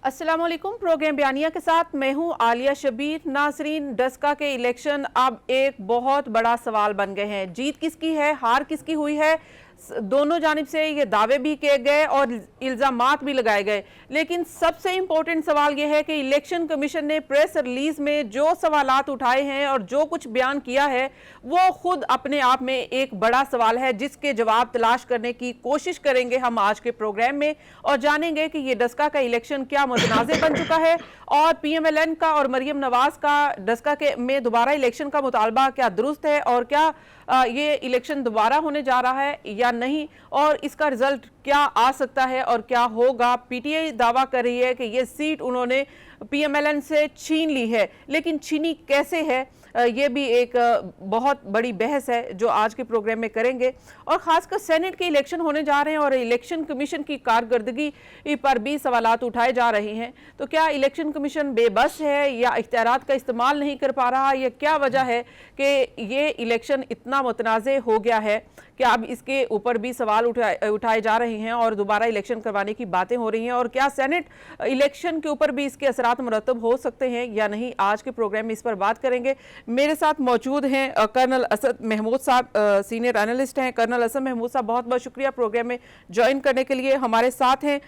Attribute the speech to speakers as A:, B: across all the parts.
A: अस्सलाम वालेकुम। प्रोग्राम बयानिया के साथ मैं हूं आलिया शबीर। नाजरीन, डस्का के इलेक्शन अब एक बहुत बड़ा सवाल बन गए हैं। जीत किसकी है, हार किसकी हुई है, दोनों जानिब से ये दावे भी किए गए और इल्ज़ामात भी लगाए गए। लेकिन सबसे इम्पोर्टेंट सवाल ये है कि इलेक्शन कमीशन ने प्रेस रिलीज में जो सवालात उठाए हैं और जो कुछ बयान किया है वो खुद अपने आप में एक बड़ा सवाल है, जिसके जवाब तलाश करने की कोशिश करेंगे हम आज के प्रोग्राम में और जानेंगे कि ये डस्का का इलेक्शन क्या मुतनाज़ बन चुका है और PMLN का और मरियम नवाज का डस्का के में दोबारा इलेक्शन का मुतालबा क्या दुरुस्त है और क्या ये इलेक्शन दोबारा होने जा रहा है या नहीं, और इसका रिजल्ट क्या आ सकता है और क्या होगा। PTI दावा कर रही है कि ये सीट उन्होंने PMLN से छीन ली है, लेकिन छीनी कैसे है ये भी एक बहुत बड़ी बहस है जो आज के प्रोग्राम में करेंगे। और ख़ासकर सेनेट के इलेक्शन होने जा रहे हैं और इलेक्शन कमीशन की कारकर्दगी पर भी सवालात उठाए जा रहे हैं। तो क्या इलेक्शन कमीशन बेबस है या इख्तियारात का इस्तेमाल नहीं कर पा रहा, या क्या वजह है कि ये इलेक्शन इतना मुतनाज़ हो गया है कि अब इसके ऊपर भी सवाल उठाए जा रहे हैं और दोबारा इलेक्शन करवाने की बातें हो रही हैं। और क्या सेनेट इलेक्शन के ऊपर भी इसके असरात मुरतब हो सकते हैं या नहीं, आज के प्रोग्राम में इस पर बात करेंगे। मेरे साथ मौजूद हैं कर्नल असद महमूद साहब, सीनियर एनालिस्ट हैं। कर्नल असद महमूद साहब, बहुत बहुत शुक्रिया प्रोग्राम में ज्वाइन करने के लिए। हमारे साथ हैं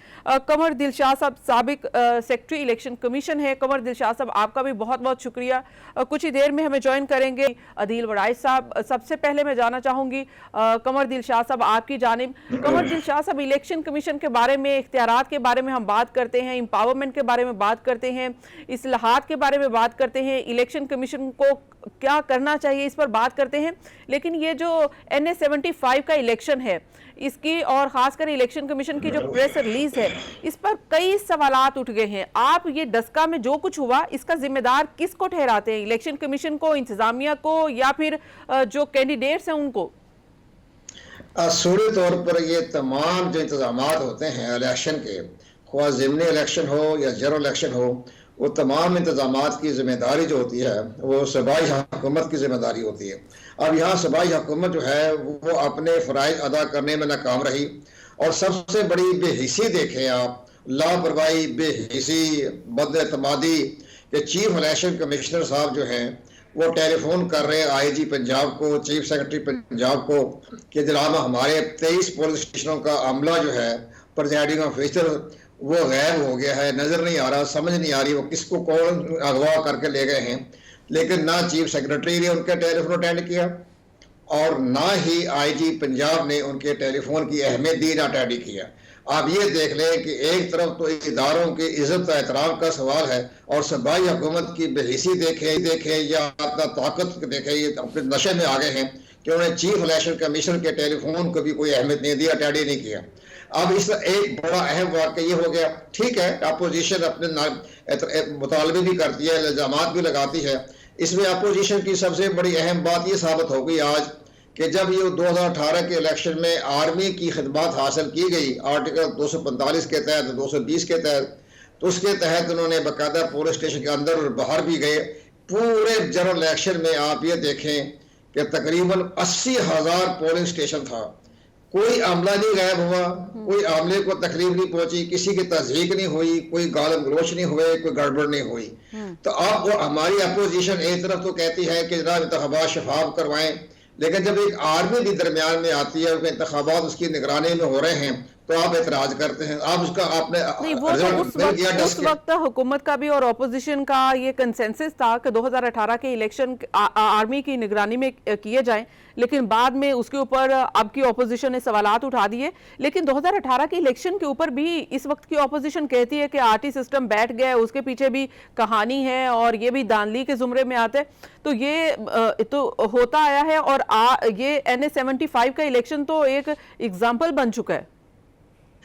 A: कमर दिलशाह साहब, साबिक सेक्रेटरी इलेक्शन कमीशन है। कमर दिलशाह साहब, आपका भी बहुत बहुत शुक्रिया, कुछ ही देर में हमें ज्वाइन करेंगे अदील वड़ाइश साहब। सबसे पहले मैं जानना चाहूँगी कमर दिलशाह साहब आपकी जानिब। कमर दिलशाह साहब, इलेक्शन कमीशन के बारे में, इख्तियारात के बारे में हम बात करते हैं, एम्पावरमेंट के बारे में बात करते हैं, इस्लाहात के बारे में बात करते हैं, इलेक्शन कमीशन को क्या करना चाहिए इस पर बात करते हैं। लेकिन ये जो NA 75 का इलेक्शन है इसकी और ख़ासकर इलेक्शन कमीशन की जो प्रेस रिलीज है, इस पर कई सवालात उठ गए हैं। आप ये डस्का में जो कुछ हुआ इसका जिम्मेदार किसको ठहराते हैं, इलेक्शन कमीशन को, इंतजामिया को, या फिर जो कैंडिडेट्स हैं उनको?
B: सूरी तौर पर ये तमाम जो इंतजामात होते हैं इलेक्शन के, ख्वाह ज़िमनी इलेक्शन हो या जनरल इलेक्शन हो, वो तमाम इंतजामात की ज़िम्मेदारी जो होती है वो सूबाई हुकूमत की ज़िम्मेदारी होती है। अब यहाँ सूबाई हुकूमत जो है वो अपने फ़राइज़ अदा करने में नाकाम रही और सबसे बड़ी बेहिसी देखें आप, लापरवाही, बेहिसी, बदएतमादी के चीफ इलेक्शन कमिश्नर साहब जो हैं वो टेलीफोन कर रहे हैं IG पंजाब को, चीफ सेक्रेटरी पंजाब को कि जनाब हमारे 23 पुलिस स्टेशनों का अमला जो है प्रिजाइडिंग ऑफिसर वो गायब हो गया है, नज़र नहीं आ रहा, समझ नहीं आ रही वो किसको कौन अगवा करके ले गए हैं। लेकिन ना चीफ सेक्रेटरी ने उनके टेलीफोन अटेंड किया और ना ही IG पंजाब ने उनके टेलीफोन की अहमियत दी, ना अटेंड किया। आप ये देख लें कि एक तरफ तो इदारों की इज्जत एहतराम का सवाल है और सूबाई हुकूमत की बेहिसी देखे या अपना ताकत देखे, ये अपने नशे में आ गए हैं कि उन्होंने चीफ इलेक्शन कमीशन के टेलीफोन को भी कोई अहमियत नहीं दी, अटेंड ही नहीं किया। अब इस एक बड़ा अहम वाक़या ये हो गया। ठीक है, अपोजिशन अपने मुतालबे भी करती है, इल्ज़ामात भी लगाती है। इसमें अपोजिशन की सबसे बड़ी अहम बात ये साबित हो गई आज कि जब ये 2018 के इलेक्शन में आर्मी की खिदमत हासिल की गई आर्टिकल 245 के तहत, 220 के तहत, तो उसके तहत उन्होंने बाकायदा पुलिस स्टेशन के अंदर और बाहर भी गए। पूरे जनरल इलेक्शन में आप ये देखें कि तकरीबन 80,000 पोलिंग स्टेशन था, कोई अमला नहीं गायब हुआ, कोई आमले को तकलीफ नहीं पहुंची, किसी की तस्दीक नहीं हुई, कोई गालम गलोच नहीं हुए, कोई गड़बड़ नहीं हुई। तो अब हमारी अपोजिशन एक तरफ तो कहती है कि जनाब इंतखाबात शफाफ करवाएं, लेकिन जब एक आर्मी भी दरमियान में आती है और इंतखाबात उसकी निगरानी में हो रहे हैं तो आप एतराज करते हैं। आप उसका आपने
A: नहीं, वो तो उस वक्त हुकूमत का भी और ऑपोजिशन का ये कंसेंसस था कि 2018 के इलेक्शन आर्मी की निगरानी में किए जाएं, लेकिन बाद में उसके ऊपर अब की ऑपोजिशन ने सवालात उठा दिए। लेकिन 2018 के इलेक्शन के ऊपर भी इस वक्त की ऑपोजिशन कहती है कि RT सिस्टम बैठ गया, उसके पीछे भी कहानी है और ये भी दानली के जुमरे में आते हैं। तो ये तो होता आया है और ये NA 75 का इलेक्शन तो एक एग्जाम्पल बन चुका है।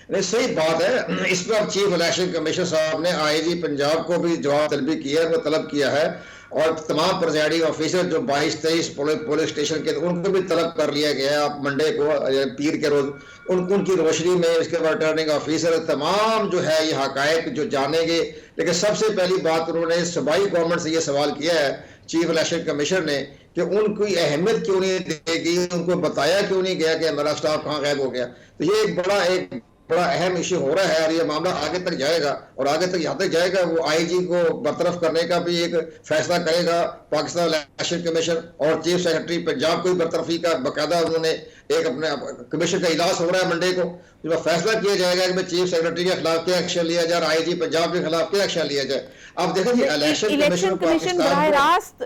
B: नहीं, सही बात है। इस पर चीफ इलेक्शन कमीशन साहब ने IG पंजाब को भी जवाब तलबी किया है, वो तलब किया है और तमाम प्रिजाइडिंग ऑफिसर जो 22-23 पुलिस स्टेशन के उनको भी तलब कर लिया गया है। आप मंडे को पीर के रोज उनकी रोशनी में इसके बाद रिटर्निंग ऑफिसर तमाम जो है ये हकायक जो जानेंगे। लेकिन सबसे पहली बात उन्होंने सूबाई गवर्नमेंट से ये सवाल किया है चीफ इलेक्शन कमीशन ने कि उनकी अहमियत क्यों नहीं देगी, उनको बताया क्यों नहीं गया कि हमारा स्टाफ कहाँ गायब हो गया। तो ये एक बड़ा एक बड़ा अहम इशू हो रहा है और ये मामला आगे तक जाएगा और आगे तक यहाँ तक जाएगा वो आईजी को बरतरफ करने का भी एक फैसला करेगा पाकिस्तान इलेक्शन कमीशन और चीफ सेक्रेटरी पंजाब को भी बरतरफी का बाकायदा उन्होंने एक अपने कमीशन का इजलास हो रहा है मंडे को जब फैसला किया जाएगा कि चीफ सेक्रेटरी के खिलाफ क्या एक्शन लिया जाए आईजी पंजाब के खिलाफ क्या एक्शन लिया जाए। अब देखिए
A: इलेक्शन कमीशन बराह रास्त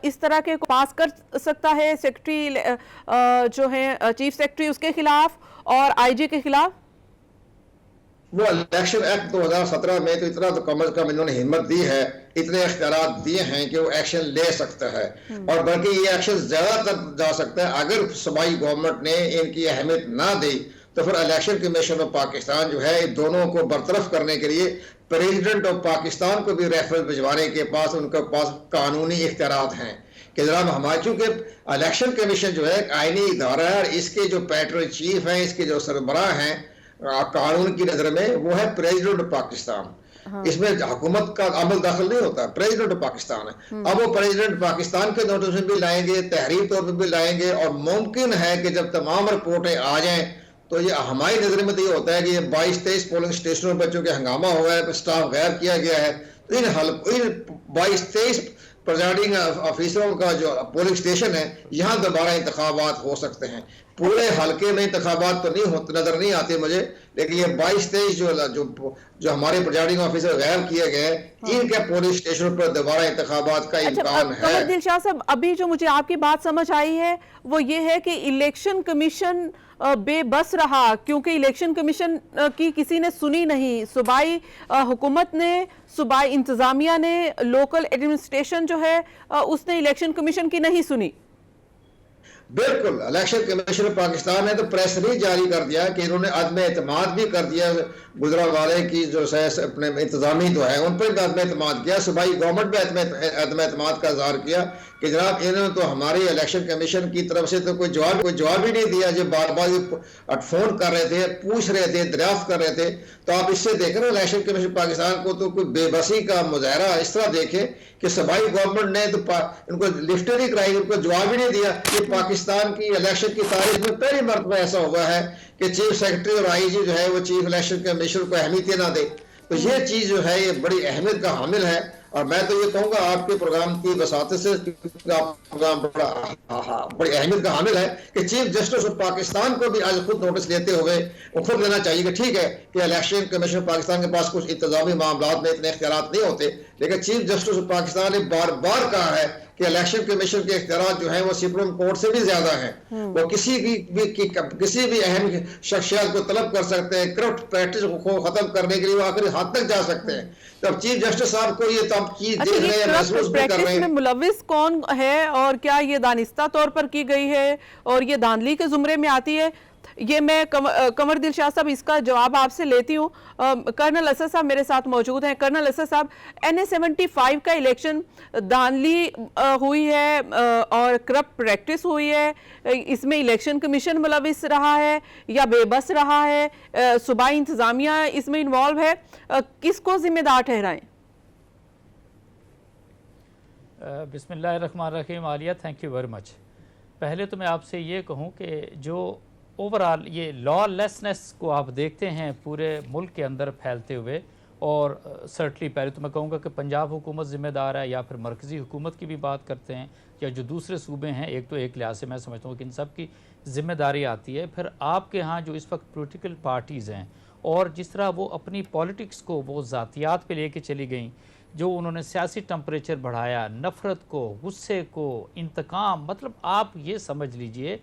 A: इस तरह के को पास कर सकता है सेक्रेटरी जो है चीफ सेक्रेटरी उसके खिलाफ और आईजी के खिलाफ।
B: वो इलेक्शन एक्ट 2017 में तो इतना तो कम से कम इन्होंने हिम्मत दी है, इतने इख्तियार दिए हैं कि वो एक्शन ले सकता है और बल्कि ये एक्शन ज्यादा तक जा सकता है अगर सूबाई गवर्नमेंट ने इनकी अहमियत ना दी तो फिर इलेक्शन कमीशन ऑफ पाकिस्तान जो है दोनों को बरतरफ करने के लिए प्रेसिडेंट ऑफ पाकिस्तान को भी रेफरेंस भिजवाने के पास उनके पास कानूनी इख्तियारात हैं कि जनाब हमारे चूंकि इलेक्शन कमीशन जो है आईनी इदारा है और इसके जो पैट्रन चीफ हैं इसके जो सरबराह हैं कानून की नजर में वो है प्रेसिडेंट ऑफ पाकिस्तान। हाँ। इसमें हुकूमत का अमल दाखिल नहीं होता, प्रेसिडेंट ऑफ पाकिस्तान है। अब वो प्रेसिडेंट पाकिस्तान के नोटिस में भी लाएंगे, तहरीर तौर पर भी लाएंगे और मुमकिन है कि जब तमाम रिपोर्टें आ जाएं तो ये हमारी नजर में तो ये होता है कि ये 22-23 पोलिंग स्टेशनों पर चूंकि हंगामा हुआ है, स्टाफ गैर किया गया है, तो इन 22-23 प्रिजाइडिंग ऑफिसरों का जो पोलिंग स्टेशन है यहाँ दोबारा इंतखाबात हो सकते हैं। पूरे हल्के में इंतखाबात तो नहीं होते नजर नहीं आते मुझे, लेकिन ये 22-23 जो हमारे प्रिजाइडिंग ऑफिसर गैर किए गए इनके पोलिंग स्टेशन पर दोबारा इंतखाबात का इम्कान है।
A: कमर दिलशाद साहब, अभी जो मुझे आपकी बात समझ आई है वो ये है कि इलेक्शन कमीशन बेबस रहा क्योंकि इलेक्शन कमीशन की किसी ने सुनी नहीं, सूबाई हुकूमत ने, सूबाई इंतजामिया ने, लोकल एडमिनिस्ट्रेशन जो है उसने इलेक्शन कमीशन की नहीं सुनी।
B: बिल्कुल, इलेक्शन कमीशन पाकिस्तान ने तो प्रेस रिलीज जारी कर दिया कि इन्होंने अदम एतमाद भी कर दिया गुजरांवाले की जो अपने इंतजामी जो है उन पर भी अदम एतमाद किया, सूबाई गवर्नमेंट भी अदम एतमाद का इजहार किया कि जनाब इन्होंने तो हमारे इलेक्शन कमीशन की तरफ से तो कोई जवाब ही नहीं दिया। जब बार बार फोन कर रहे थे, पूछ रहे थे, दरियाफ्त कर रहे थे, तो आप इससे देखें ना इलेक्शन कमीशन पाकिस्तान को तो कोई बेबसी का मुजाहरा इस तरह देखे कि सूबाई गवर्नमेंट ने तो इनको लिफ्ट नहीं कराई, उनको जवाब ही नहीं दिया। कि पाकिस्तान की इलेक्शन की तारीख में पहली मरतबा ऐसा हुआ है कि चीफ सेक्रेटरी और आईजी जो है वो चीफ इलेक्शन कमीशन को अहमियत ना दे, तो ये चीज जो है ये बड़ी अहमियत का हामिल है। और मैं तो ये कहूंगा आपके प्रोग्राम की वसात से प्रोग्राम बड़ी अहमियत का हामिल है कि चीफ जस्टिस ऑफ पाकिस्तान को भी आज खुद नोटिस लेते हुए वो खुद लेना चाहिए कि ठीक है कि इलेक्शन कमीशन पाकिस्तान के पास कुछ इंतजामी मामलात में इतने इख्तियारात नहीं होते, लेकिन चीफ जस्टिस ऑफ पाकिस्तान ने बार बार कहा है कि इलेक्शन कमीशन के इख्तियारात जो है वो सुप्रीम कोर्ट से भी ज्यादा हैं। वो किसी भी अहम शख्सियत को तलब कर सकते हैं, करप्ट प्रैक्टिस को खत्म करने के लिए वो आखिरी हद तक जा सकते हैं। तब चीफ जस्टिस साहब को ये तब चीज देख रहे हैं, महसूस भी कर रहे हैं।
A: मुलविस कौन है और क्या ये दानिस्ता तौर पर की गई है और ये धांधली के जुमरे में आती है, ये मैं कमर दिलशाद साहब इसका जवाब आपसे लेती हूँ। कर्नल असद साहब मेरे साथ मौजूद हैं। कर्नल असद साहब, NA-75 का इलेक्शन धांधली हुई है और करप्ट प्रैक्टिस हुई है, इसमें इलेक्शन कमीशन मुलविस रहा है या बेबस रहा है, सूबाई इंतजामिया इसमें इन्वॉल्व है, किसको जिम्मेदार ठहराएं?
C: बिस्मिल्लाहिर्रहमानिर्रहीम। Alia, thank you very much. पहले तो मैं आपसे ये कहूँ कि जो ओवरऑल ये लॉलेसनेस को आप देखते हैं पूरे मुल्क के अंदर फैलते हुए, और सर्टली पहले तो मैं कहूँगा कि पंजाब हुकूमत ज़िम्मेदार है या फिर मरकज़ी हुकूमत की भी बात करते हैं या जो दूसरे सूबे हैं, एक तो एक लिहाज से मैं समझता हूँ कि इन सब की ज़िम्मेदारी आती है। फिर आपके यहाँ जो इस वक्त पोलिटिकल पार्टीज़ हैं और जिस तरह वो अपनी पॉलिटिक्स को वो ज़ातियात पे लेके चली गई, जो उन्होंने सियासी टेम्परेचर बढ़ाया, नफ़रत को, गुस्से को, इंतकाम, मतलब आप ये समझ लीजिए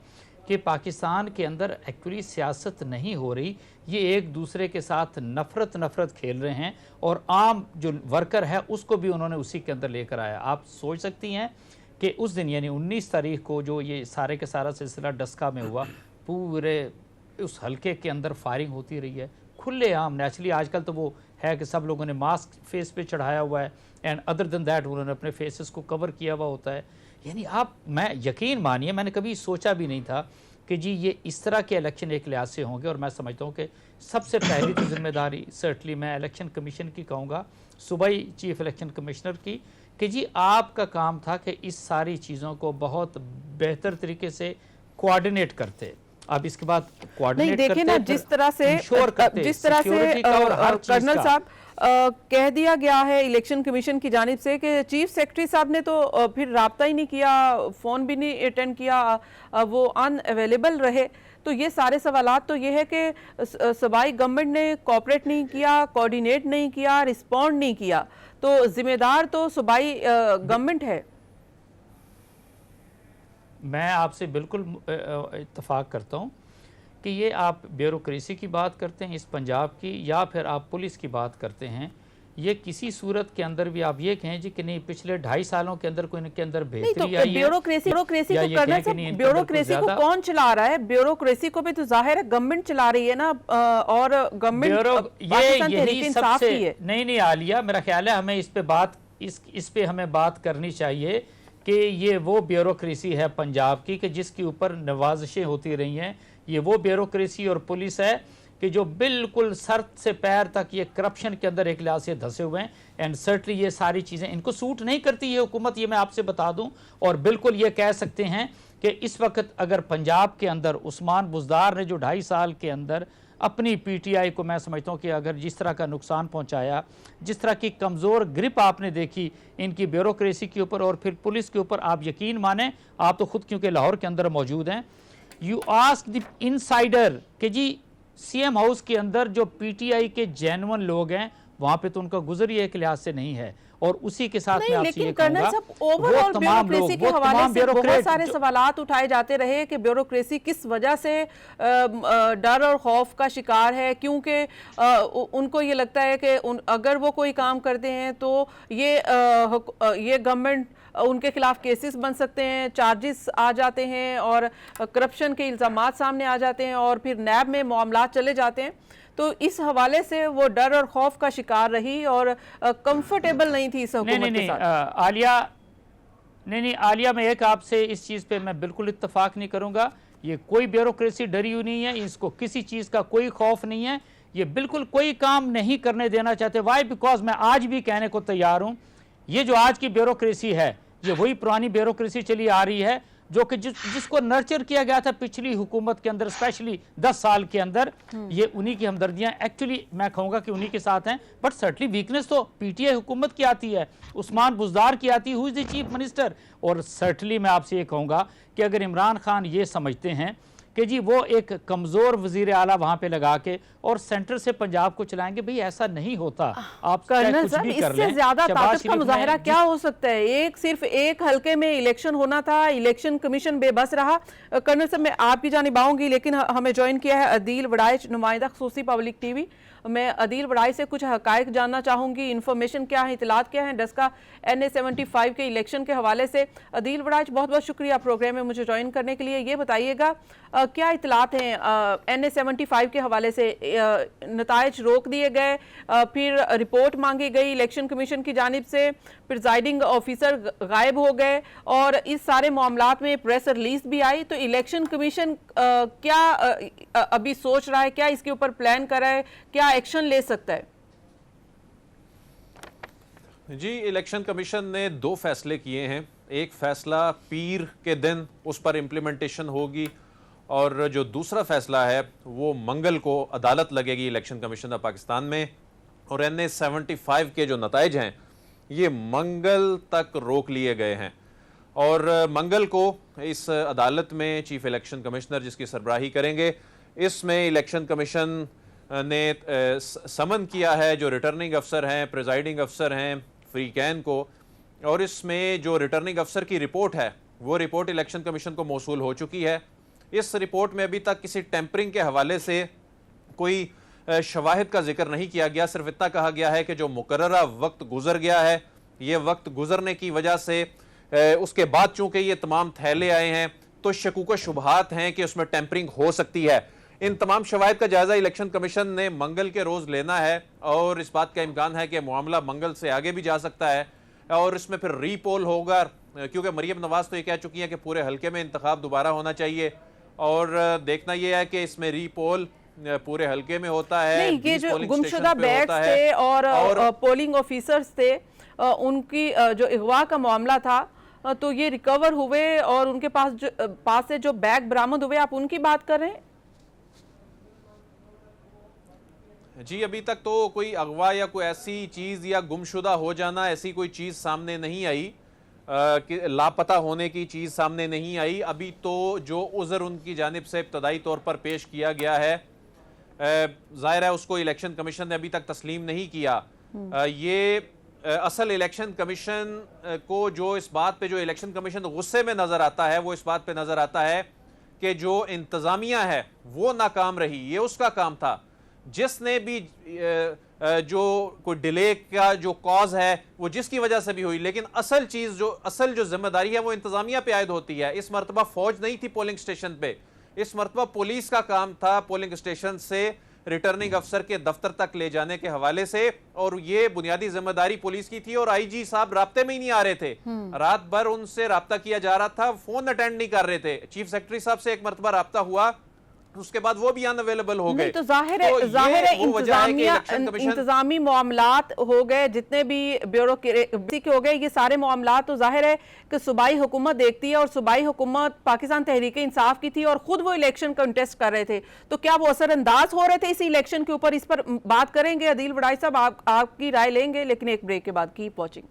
C: कि पाकिस्तान के अंदर एक्चुअली सियासत नहीं हो रही, ये एक दूसरे के साथ नफ़रत खेल रहे हैं और आम जो वर्कर है उसको भी उन्होंने उसी के अंदर लेकर आया। आप सोच सकती हैं कि उस दिन यानी 19 तारीख को जो ये सारे के सारा सिलसिला डस्का में हुआ, पूरे उस हल्के के अंदर फायरिंग होती रही है खुले आम। नेचुरली आजकल तो वो है कि सब लोगों ने मास्क फेस पे चढ़ाया हुआ है एंड अदर देन दैट उन्होंने अपने फेसेस को कवर किया हुआ होता है। यानी आप, मैं यकीन मानिए, मैंने कभी सोचा भी नहीं था कि जी ये इस तरह के इलेक्शन एक लिहाज से होंगे। और मैं समझता हूँ कि सबसे पहली तो जिम्मेदारी सर्टली मैं इलेक्शन कमीशन की कहूँगा, सूबाई चीफ इलेक्शन कमिश्नर की, कि जी आपका काम था कि इस सारी चीज़ों को बहुत बेहतर तरीके से कोऑर्डिनेट करते। आप इसके बाद
A: नहीं
C: कोऑर्डिनेट
A: देखिए
C: करते,
A: ना,
C: फिर
A: जिस तरह से
C: इंश्योर करते
A: जिस तरह से
C: सिक्योरिटी का और हर चीज
A: कर्नल
C: का।
A: साहब कह दिया गया है इलेक्शन कमीशन की जानिब से कि चीफ सेक्रेटरी साहब ने तो फिर राब्ता ही नहीं किया, फोन भी नहीं अटेंड किया, वो अनअवेलेबल रहे। तो ये सारे सवालात तो ये है कि सूबाई गवर्नमेंट ने कोऑपरेट नहीं किया, कोऑर्डिनेट नहीं किया, रिस्पॉन्ड नहीं किया, तो जिम्मेदार तो सूबाई गवर्नमेंट है।
C: मैं आपसे बिल्कुल इत्तेफाक करता हूँ कि ये आप ब्यूरोक्रेसी की बात करते हैं इस पंजाब की, या फिर आप पुलिस की बात करते हैं, ये किसी सूरत के अंदर भी आप ये कहें जी कि नहीं पिछले 2.5 सालों के अंदर कोई इनके अंदर बेहतरी आई है।
A: ब्यूरोक्रेसी को कर्नल साहब, ब्यूरोक्रेसी को कौन चला रहा है? ब्यूरोक्रेसी को भी तो जाहिर है गवर्नमेंट चला रही है ना, और गवर्नमेंट
C: यही सबसे नहीं आलिया, मेरा ख्याल है हमें इस पे हमें बात करनी चाहिए कि ये वो ब्यूरोक्रेसी है पंजाब की कि जिसके ऊपर नवाजिशें होती रही हैं। ये वो ब्यूरोक्रेसी और पुलिस है कि जो बिल्कुल सर से पैर तक ये करप्शन के अंदर एक लिहाज से धंसे हुए हैं। एंड सर्टली ये सारी चीज़ें इनको सूट नहीं करती ये हुकूमत, ये मैं आपसे बता दूं। और बिल्कुल ये कह सकते हैं कि इस वक्त अगर पंजाब के अंदर उस्मान बुज़दार ने जो 2.5 साल के अंदर अपनी पीटीआई को, मैं समझता हूँ कि अगर जिस तरह का नुकसान पहुँचाया, जिस तरह की कमज़ोर ग्रिप आपने देखी इनकी ब्यूरोक्रेसी के ऊपर और फिर पुलिस के ऊपर, आप यकीन माने, आप तो खुद क्योंकि लाहौर के अंदर मौजूद हैं, यू आस्क द इनसाइडर कि जी सीएम हाउस के अंदर जो पीटीआई के जेन्युइन लोग हैं वहां पे तो उनका गुजर ही एक लिहाज से नहीं है। और उसी के साथ मैं आपसे ये कहूंगा,
A: ओवरऑल ब्यूरोक्रेसी के हवाले से बहुत सारे सवालात उठाए जाते रहे कि ब्यूरोक्रेसी किस वजह से डर और खौफ का शिकार है, क्योंकि उनको ये लगता है कि अगर वो कोई काम करते हैं तो ये गवर्नमेंट उनके खिलाफ केसेस बन सकते हैं, चार्जेस आ जाते हैं और करप्शन के इल्जामात सामने आ जाते हैं और फिर नैब में मामलात चले जाते हैं। तो इस हवाले से वो डर और खौफ का शिकार रही और कंफर्टेबल नहीं थी इस हुकूमत के साथ।
C: आलिया, मैं एक आपसे इस चीज़ पे मैं बिल्कुल इत्तेफाक नहीं करूंगा। ये कोई ब्यूरोक्रेसी डरी हुई नहीं है, इसको किसी चीज़ का कोई खौफ नहीं है, ये बिल्कुल कोई काम नहीं करने देना चाहते। वाई? बिकॉज मैं आज भी कहने को तैयार हूँ, ये जो आज की ब्यूरोक्रेसी है ये वही पुरानी ब्यूरोक्रेसी चली आ रही है जो कि जिसको नर्चर किया गया था पिछली हुकूमत के अंदर, स्पेशली 10 साल के अंदर। ये उन्हीं की हमदर्दियां एक्चुअली मैं कहूंगा कि उन्हीं के साथ हैं, बट सर्टली वीकनेस तो पीटीआई हुकूमत की आती है, उस्मान बुज़दार की आती है, who is the chief minister. और सर्टली मैं आपसे ये कहूंगा कि अगर इमरान खान ये समझते हैं कि जी वो एक कमज़ोर वज़ीर आला वहाँ पे लगा के और सेंटर से पंजाब को चलाएंगे, भाई ऐसा नहीं होता। आप
A: कर्नल साहब, इससे ज्यादा ताकत का मुजाहरा क्या हो सकता है? सिर्फ एक हल्के में इलेक्शन होना था, इलेक्शन कमीशन बेबस रहा। कर्नल साहब, मैं आपकी जानिब आऊंगी, लेकिन हमें ज्वाइन किया है अदील वड़ाइच, नुमाइंदा ख़ुसूसी पब्लिक टीवी। मैं अदील वड़ाई से कुछ हकायक जानना चाहूँगी, इन्फॉर्मेशन क्या है, इतलात क्या है डस्का NA-75 के इलेक्शन के हवाले से। अदील वड़ाइच, बहुत बहुत शुक्रिया प्रोग्राम में मुझे ज्वाइन करने के लिए। ये बताइएगा क्या इतलात हैं NA-75 के हवाले से? नताइज रोक दिए गए, फिर रिपोर्ट मांगी गई इलेक्शन कमीशन की जानिब से, प्रिजाइडिंग ऑफिसर गायब हो गए और इस सारे मामलात में प्रेस रिलीज भी आई। तो इलेक्शन कमीशन क्या अभी सोच रहा है, क्या इसके ऊपर प्लान कर रहा है, क्या एक्शन ले सकता है?
D: जी, इलेक्शन कमीशन ने 2 फैसले किए हैं। एक फैसला पीर के दिन उस पर इम्प्लीमेंटेशन होगी और जो दूसरा फैसला है वो मंगल को अदालत लगेगी इलेक्शन कमीशन ऑफ पाकिस्तान में। और NA-75 के जो नताइज हैं ये मंगल तक रोक लिए गए हैं और मंगल को इस अदालत में चीफ इलेक्शन कमिश्नर जिसकी सरबराही करेंगे, इसमें इलेक्शन कमीशन ने समन किया है जो रिटर्निंग अफसर हैं, प्रिजाइडिंग अफसर हैं फ्री कैन को। और इसमें जो रिटर्निंग अफसर की रिपोर्ट है वो रिपोर्ट इलेक्शन कमीशन को मौसूल हो चुकी है। इस रिपोर्ट में अभी तक किसी टेम्परिंग के हवाले से कोई शवाहिद का जिक्र नहीं किया गया, सिर्फ इतना कहा गया है कि जो मुकर्ररा वक्त गुजर गया है, ये वक्त गुजरने की वजह से उसके बाद चूंकि ये तमाम थैले आए हैं तो शकूक शुबहात हैं कि उसमें टेम्परिंग हो सकती है। इन तमाम शवाहिद का जायजा इलेक्शन कमीशन ने मंगल के रोज लेना है और इस बात का इम्कान है कि मामला मंगल से आगे भी जा सकता है और इसमें फिर रीपोल होगा, क्योंकि मरियम नवाज तो ये कह चुकी हैं कि पूरे हल्के में इंतखाब दोबारा होना चाहिए और देखना यह है कि इसमें रीपोल पूरे हल्के में होता है।
A: नहीं, ये जो गुमशुदा बैट्स थे और पोलिंग ऑफिसर्स थे, उनकी जो अगवा का मामला था, तो ये रिकवर हुए और उनके पास से जो बैग बरामद हुए, आप उनकी बात कर रहे हैं?
D: जी, अभी तक तो कोई अगवा या कोई ऐसी चीज या गुमशुदा हो जाना ऐसी कोई चीज सामने नहीं आई, कि लापता होने की चीज सामने नहीं आई। अभी तो जो उज़र उनकी जानिब से इब्तदाई तौर पर पेश किया गया है, जाहिर है उसको इलेक्शन कमीशन ने अभी तक तस्लीम नहीं किया। ये असल इलेक्शन कमीशन को जो इस बात पे, जो इलेक्शन कमीशन गुस्से में नजर आता है, वो इस बात पे नजर आता है कि जो इंतजामिया है वो नाकाम रही। ये उसका काम था, जिसने भी जो कोई डिले का जो कॉज है वो जिसकी वजह से भी हुई, लेकिन असल जो जिम्मेदारी है वो इंतजामिया पे आयद होती है। इस मरतबा फौज नहीं थी पोलिंग स्टेशन पे, इस मरतबा पुलिस का काम था पोलिंग स्टेशन से रिटर्निंग अफसर के दफ्तर तक ले जाने के हवाले से, और ये बुनियादी जिम्मेदारी पुलिस की थी। और आईजी साहब राब्ते में ही नहीं आ रहे थे, रात भर उनसे राब्ता किया जा रहा था, फोन अटेंड नहीं कर रहे थे। चीफ सेक्रेटरी साहब से एक मरतबा राब्ता हुआ, उसके बाद वो भी अनअवेलेबल हो गए।
A: तो जाहिर है इंतजामी मामलात हो गए, जितने भी ब्यूरोक्रेसी के हो गए, ये सारे मामलात तो जाहिर है कि सूबाई हुकूमत देखती है, और सूबाई हुकूमत पाकिस्तान तहरीक इंसाफ की थी और खुद वो इलेक्शन कंटेस्ट कर रहे थे। तो क्या वो असरअंदाज हो रहे थे इस इलेक्शन के ऊपर? इस पर बात करेंगे। अदील वड़ाई साहब, आपकी राय लेंगे, लेकिन एक ब्रेक के बाद। Keep watching.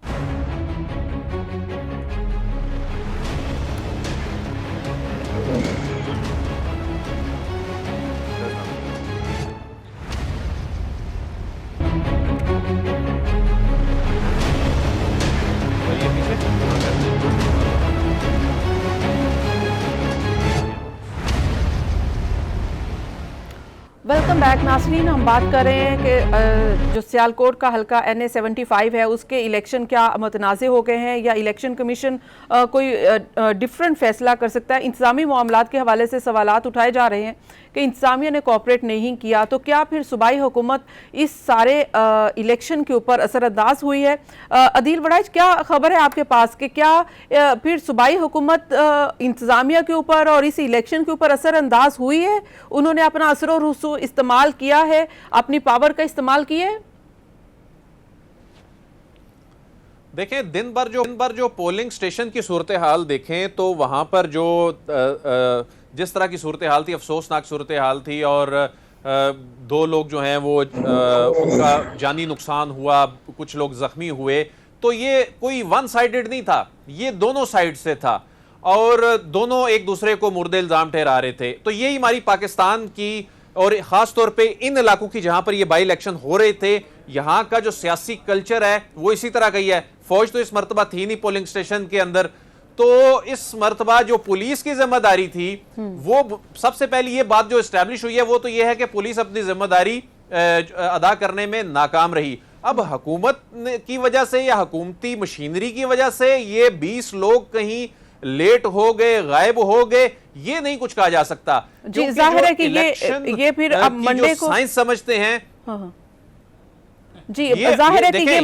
A: वेलकम बैक नाज़रीन। हम बात कर रहे हैं कि जो सियालकोट का हल्का NA-75 है, उसके इलेक्शन क्या मुतनाज़े हो गए हैं या इलेक्शन कमीशन कोई डिफरेंट फैसला कर सकता है। इंतज़ामी मामलात के हवाले से सवालात उठाए जा रहे हैं कि इंतज़ामिया ने कोऑपरेट नहीं किया, तो क्या फिर सूबाई हुकूमत इस सारे इलेक्शन के ऊपर असरअंदाज हुई है? अदील वड़ाई, क्या खबर है आपके पास कि क्या फिर सूबाई हुकूमत इंतज़ामिया के ऊपर और इस इलेक्शन के ऊपर असरअंदाज हुई है? उन्होंने अपना असर और रसूख इस्तेमाल किया है, अपनी पावर का इस्तेमाल किया है?
D: देखें, दिन भर जो पोलिंग स्टेशन की सूरत हाल देखें तो वहां पर जो जिस तरह की सूरत हाल थी, अफसोसनाक सूरत हाल थी, और 2 लोग जो हैं वो उनका जानी नुकसान हुआ, कुछ लोग जख्मी हुए। तो ये कोई वन साइडेड नहीं था, ये दोनों साइड से था, और दोनों एक दूसरे को मुर्दे इल्जाम ठहरा रहे थे। तो यही हमारी पाकिस्तान की, और खास तौर पे इन इलाकों की जहां पर ये बाई इलेक्शन हो रहे थे, यहां का जो सियासी कल्चर है वो इसी तरह का ही है। फौज तो इस मरतबा थी नहीं पोलिंग स्टेशन के अंदर, तो इस मरतबा जो पुलिस की जिम्मेदारी थी, वो सबसे पहली ये बात जो एस्टैब्लिश हुई है वो तो ये है कि पुलिस अपनी जिम्मेदारी अदा करने में नाकाम रही। अब हुकूमत की वजह से या हुकूमती मशीनरी की वजह से ये 20 लोग कहीं लेट हो गए, गायब हो गए, ये नहीं कुछ कहा जा सकता।
A: जी, जाहिर है कि ये फिर अब मंडे को
D: साइंस समझते हैं।
A: जी, जाहिर है कि ये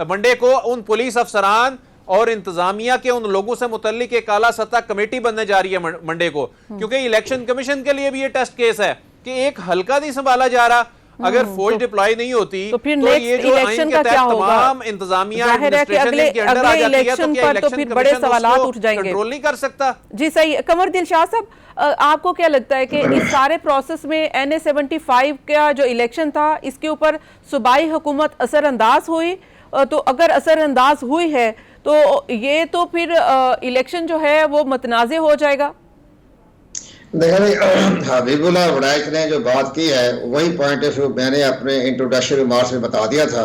D: मंडे को उन पुलिस अफसरान और इंतजामिया के उन लोगों से मुतल्लिक एक आला सतह कमेटी बनने जा रही है मंडे को, क्योंकि इलेक्शन कमीशन के लिए भी ये टेस्ट केस है कि एक हल्का नहीं संभाला जा रहा। अगर फौज डिप्लॉय नहीं होती
A: तो फिर
D: तो ये जो
A: इलेक्शन का क्या होगा?
D: तमाम इंतजामिया
A: अगले इलेक्शन पर तो फिर बड़े सवालात उठ जाएंगे,
D: कंट्रोल नहीं कर सकता।
A: जी सही। कमर दिलशाह साहब, आपको क्या लगता है कि इस सारे प्रोसेस में NA-75 का जो इलेक्शन था, इसके ऊपर सूबाई हुकूमत असरअंदाज हुई? तो अगर असरअंदाज हुई है तो ये तो फिर इलेक्शन जो है वो मुतनाज़े हो जाएगा।
B: देखिए, हबीबुल्लाह वड़ाइच ने जो बात की है वही पॉइंट ऑफ व्यू मैंने अपने इंट्रोडक्शन रिमार्क्स में बता दिया था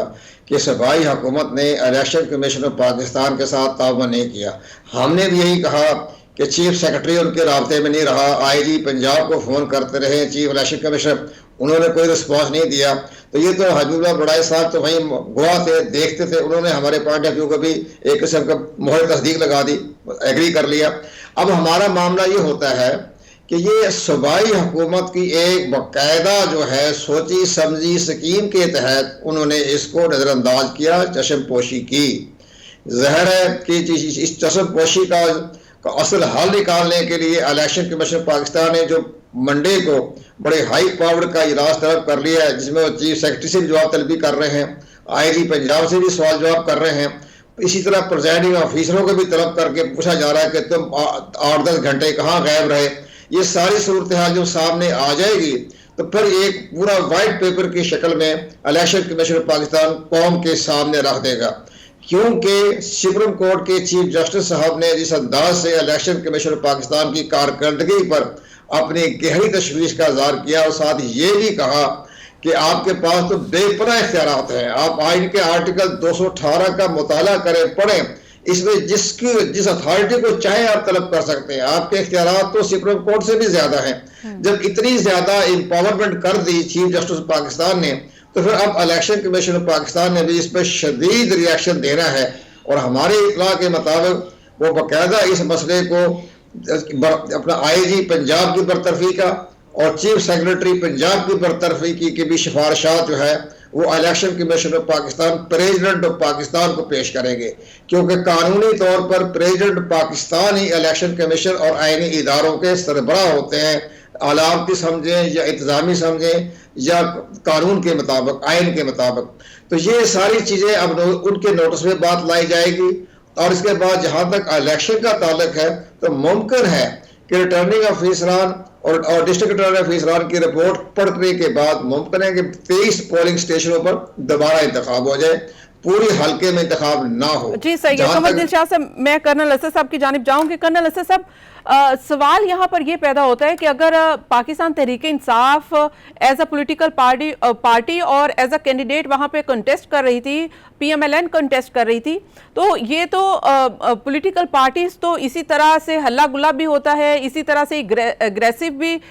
B: कि सूबाई हुकूमत ने इलेक्शन कमीशन ऑफ पाकिस्तान के साथ ताउन नहीं किया। हमने भी यही कहा कि चीफ सेक्रेटरी उनके राब्ते में नहीं रहा, IG पंजाब को फ़ोन करते रहे, चीफ इलेक्शन कमिश्नर, उन्होंने कोई रिस्पॉन्स नहीं दिया। तो ये तो हबीबुल्लाह वड़ाइच साहब तो वहीं गवाह थे, देखते थे, उन्होंने हमारे पॉइंट ऑफ व्यू को भी एक किस्म का मोहर तस्दीक लगा दी, एग्री कर लिया। अब हमारा मामला ये होता है कि ये सूबाई हुकूमत की एक बाकायदा जो है सोची समझी स्कीम के तहत उन्होंने इसको नज़रअंदाज किया, चश्म पोशी की। ज़ाहिर है कि इस चश्म पोशी का असल हल निकालने के लिए इलेक्शन कमीशन पाकिस्तान ने जो मंडे को बड़े हाई पावर का इजलास तलब कर लिया है, जिसमें वो चीफ सेक्रेटरी से भी जवाब तलबी कर रहे हैं, IG पंजाब से भी सवाल जवाब कर रहे हैं, इसी तरह प्रिजाइडिंग ऑफिसरों को भी तलब करके पूछा जा रहा है कि तुम 8-10 घंटे कहाँ गायब रहे। ये सारी सूरत हाल जो सामने आ जाएगी तो फिर एक पूरा वाइट पेपर की शक्ल में इलेक्शन कमीशन ऑफ पाकिस्तान कौम के सामने रख देगा, क्योंकि सुप्रीम कोर्ट के चीफ जस्टिस साहब ने जिस अंदाज से इलेक्शन कमीशन ऑफ पाकिस्तान की कारकर्दगी पर अपनी गहरी तशवीश का इज़हार किया और साथ ये भी कहा कि आपके पास तो बेपनाह इख्तियारात हैं, आप आइन के आर्टिकल 218 का मुताला करें, पढ़ें, इसमें जिस अथॉरिटी को चाहे आप तलब कर सकते हैं। आपके इख्तियारात तो सुप्रीम कोर्ट से भी ज्यादा हैं। जब इतनी ज्यादा एम्पावरमेंट कर दी चीफ जस्टिस पाकिस्तान ने, तो फिर अब इलेक्शन कमीशन ऑफ पाकिस्तान ने भी इस पर शदीद रिएक्शन देना है। और हमारे इत्तला के मुताबिक वो बाकायदा इस मसले को अपना IG पंजाब की बरतरफी का और चीफ सेक्रेटरी पंजाब की बरतरफी की भी सिफारिशात जो है वो election commission of Pakistan president of Pakistan को पेश करेंगे, क्योंकि कानूनी तौर पर प्रेसिडेंट पाकिस्तान ही इलेक्शन कमीशन और आईनी इदारों के सरबराह होते हैं, अलामती समझें या इंतजामी समझें या कानून के मुताबिक, आइन के मुताबिक। तो ये सारी चीज़ें अब उनके नोटिस में बात लाई जाएगी। और इसके बाद जहाँ तक इलेक्शन का ताल्लुक है तो मुमकिन है कि रिटर्निंग ऑफिसरान और डिस्ट्रिक्ट रिटर्निंग ऑफिसरान की रिपोर्ट पढ़ने के बाद मुमकिन है कि 23 पोलिंग स्टेशनों पर दोबारा इंतखाब हो जाए, पूरी हल्के में इंतखाब ना हो।
A: जी सही है। कमर दिलशाद से मैं कर्नल असद साहब की जानिब जाऊंगी। कर्नल असद साहब, सवाल यहाँ पर यह पैदा होता है कि अगर Pakistan Tehreek Insaf as a political party और एज अ कैंडिडेट वहाँ पे कंटेस्ट कर रही थी, PMLN कंटेस्ट कर रही थी, तो ये तो पॉलिटिकल पार्टीज तो इसी तरह से हल्ला गुल्ला भी होता है, इसी तरह से एग्रेसिव भी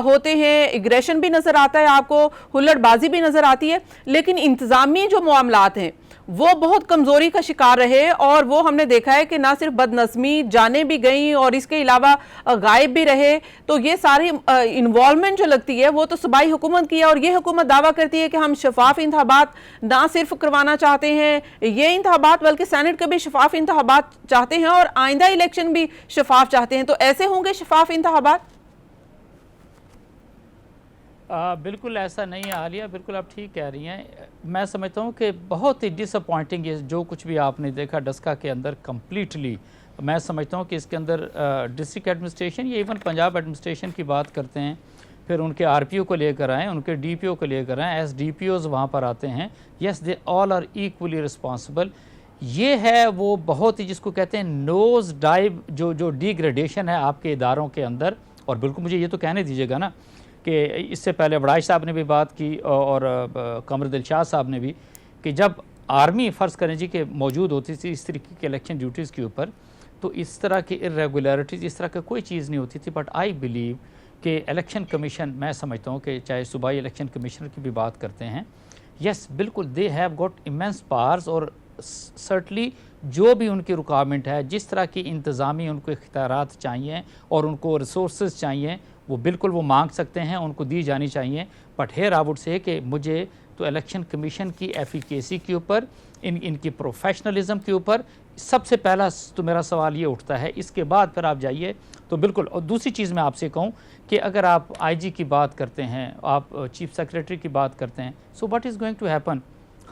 A: होते हैं, एग्रेशन भी नजर आता है, आपको हुल्लड़बाजी भी नजर आती है। लेकिन इंतजामी जो मामलात हैं वो बहुत कमजोरी का शिकार रहे और वो हमने देखा है कि ना सिर्फ बदनज़मी, जाने भी गई और इसके अलावा गायब भी रहे। तो ये सारी इन्वॉल्वमेंट जो लगती है वो तो सूबाई हुकूमत की है और ये हुकूमत दावा करती है कि हम शफाफ इंतखाबात ना सिर्फ करवाना चाहते हैं ये इंतखाबात बल्कि सेनेट के भी शफाफ इंतखाबात चाहते हैं और आइंदा इलेक्शन भी शफाफ चाहते हैं। तो ऐसे होंगे शफाफ इंतखाबात?
C: बिल्कुल ऐसा नहीं है आलिया, बिल्कुल आप ठीक कह रही हैं। मैं समझता हूँ कि बहुत ही डिसअपॉइंटिंग है जो कुछ भी आपने देखा डस्का के अंदर कम्प्लीटली। मैं समझता हूँ कि इसके अंदर डिस्ट्रिक्ट एडमिनिस्ट्रेशन या इवन पंजाब एडमिनिस्ट्रेशन की बात करते हैं, फिर उनके RPO को लेकर आएँ, उनके DPO को लेकर आएँ, SDPOs वहाँ पर आते हैं। Yes, they all are equally responsible. ये है वो बहुत ही जिसको कहते हैं नोज डाइव जो डिग्रेडेशन है आपके इदारों के अंदर। और बिल्कुल मुझे ये तो कहने दीजिएगा ना कि इससे पहले वड़ाइश साहब ने भी बात की और कमर दिलशाद साहब ने भी कि जब आर्मी फ़र्ज़ करें जी कि मौजूद होती थी इस तरीके की इलेक्शन ड्यूटीज़ के ऊपर, तो इस तरह की इरेगुलरिटीज़, इस तरह की कोई चीज़ नहीं होती थी। बट आई बिलीव कि इलेक्शन कमीशन, मैं समझता हूँ कि चाहे सूबाई इलेक्शन कमिश्नर की भी बात करते हैं, यस बिल्कुल they have got immense powers और सर्टली जो भी उनकी रिक्वायरमेंट है, जिस तरह की इंतज़ामी उनको इख्तियारात चाहिए और उनको रिसोर्स चाहिए वो बिल्कुल वो मांग सकते हैं, उनको दी जानी चाहिए। But here I would say कि मुझे तो इलेक्शन कमीशन की एफिकेसी के ऊपर, इनकी प्रोफेशनलिज्म के ऊपर सबसे पहला तो मेरा सवाल ये उठता है। इसके बाद फिर आप जाइए तो बिल्कुल। और दूसरी चीज़ मैं आपसे कहूँ कि अगर आप IG की बात करते हैं, आप चीफ सेक्रेटरी की बात करते हैं, so what is going to happen?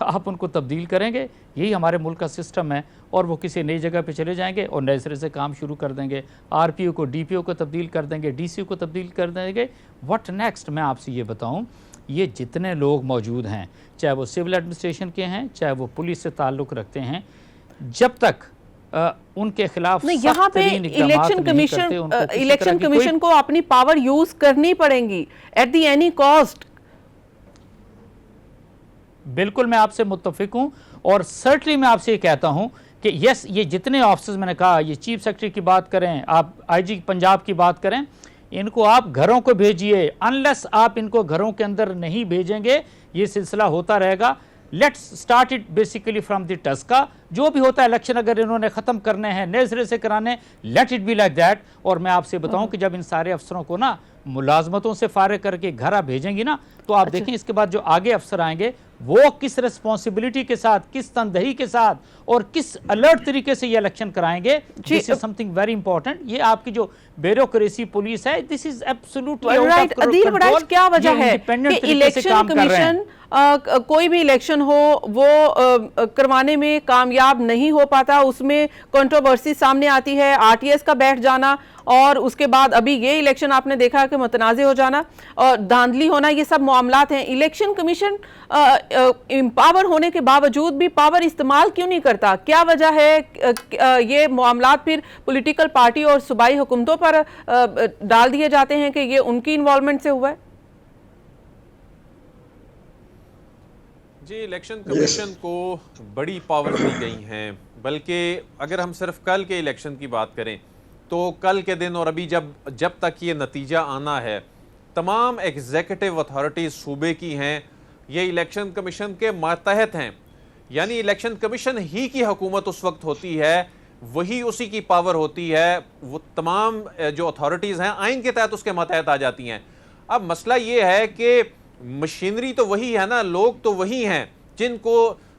C: आप उनको तब्दील करेंगे, यही हमारे मुल्क का सिस्टम है, और वो किसी नई जगह पे चले जाएंगे और नए सिरे से काम शुरू कर देंगे। RPO को DPO को तब्दील कर देंगे, DC को तब्दील कर देंगे। What next? मैं आपसे ये बताऊं, ये जितने लोग मौजूद हैं, चाहे वो सिविल एडमिनिस्ट्रेशन के हैं, चाहे वो पुलिस से ताल्लुक़ रखते हैं, जब तक उनके खिलाफ
A: यहाँ पे इलेक्शन कमीशन को अपनी पावर यूज करनी पड़ेगी एट दी एनी कॉस्ट।
C: बिल्कुल मैं आपसे मुत्तफिक हूँ और सर्टली मैं आपसे ये कहता हूँ कि यस, ये जितने ऑफिसर्स मैंने कहा, ये चीफ सेक्रेटरी की बात करें, आप IG पंजाब की बात करें, इनको आप घरों को भेजिए। अनलेस आप इनको घरों के अंदर नहीं भेजेंगे ये सिलसिला होता रहेगा। Let's start it basically from the tuska. जो भी होता है इलेक्शन अगर इन्होंने ख़त्म करने हैं, नए सिरे से कराने, let it be like that. और मैं आपसे बताऊं कि जब इन सारे अफसरों को ना मुलाजमतों से फारिग करके घर आप भेजेंगी ना, तो आप देखें इसके बाद जो आगे अफसर आएंगे वो किस रिस्पॉन्सिबिलिटी के साथ, किस तनदही के साथ और किस अलर्ट तरीके से ये इलेक्शन कराएंगे। This is something very important. ये आपकी जो ब्यूरोक्रेसी पुलिस है, this is absolutely
A: right. Adeel Waraich, क्या वजह है कि इलेक्शन कमीशन कोई भी इलेक्शन हो वो करवाने में कामयाब नहीं हो पाता, उसमें कंट्रोवर्सी सामने आती है, आरटीएस का बैठ जाना और उसके बाद अभी ये इलेक्शन आपने देखा कि मुतनाज़ हो जाना और धांधली होना, ये सब मामलात हैं। इलेक्शन कमीशन एम्पावर होने के बावजूद भी पावर इस्तेमाल क्यों नहीं करता? क्या वजह है ये मामलात फिर पॉलिटिकल पार्टी और सूबाई हुकूमतों पर डाल दिए जाते हैं कि ये उनकी इन्वॉल्वमेंट से हुआ है?
D: जी, इलेक्शन कमीशन को बड़ी पावर दी गई हैं, बल्कि अगर हम सिर्फ कल के इलेक्शन की बात करें तो कल के दिन और अभी जब तक ये नतीजा आना है, तमाम एग्जीक्यूटिव अथॉरिटीज़ सूबे की हैं, ये इलेक्शन कमीशन के मातहत हैं। यानी इलेक्शन कमीशन ही की हुकूमत उस वक्त होती है, वही उसी की पावर होती है, वो तमाम जो अथॉरिटीज़ हैं आइन के तहत उसके मातहत आ जाती हैं। अब मसला ये है कि मशीनरी तो वही है ना, लोग तो वही हैं जिनको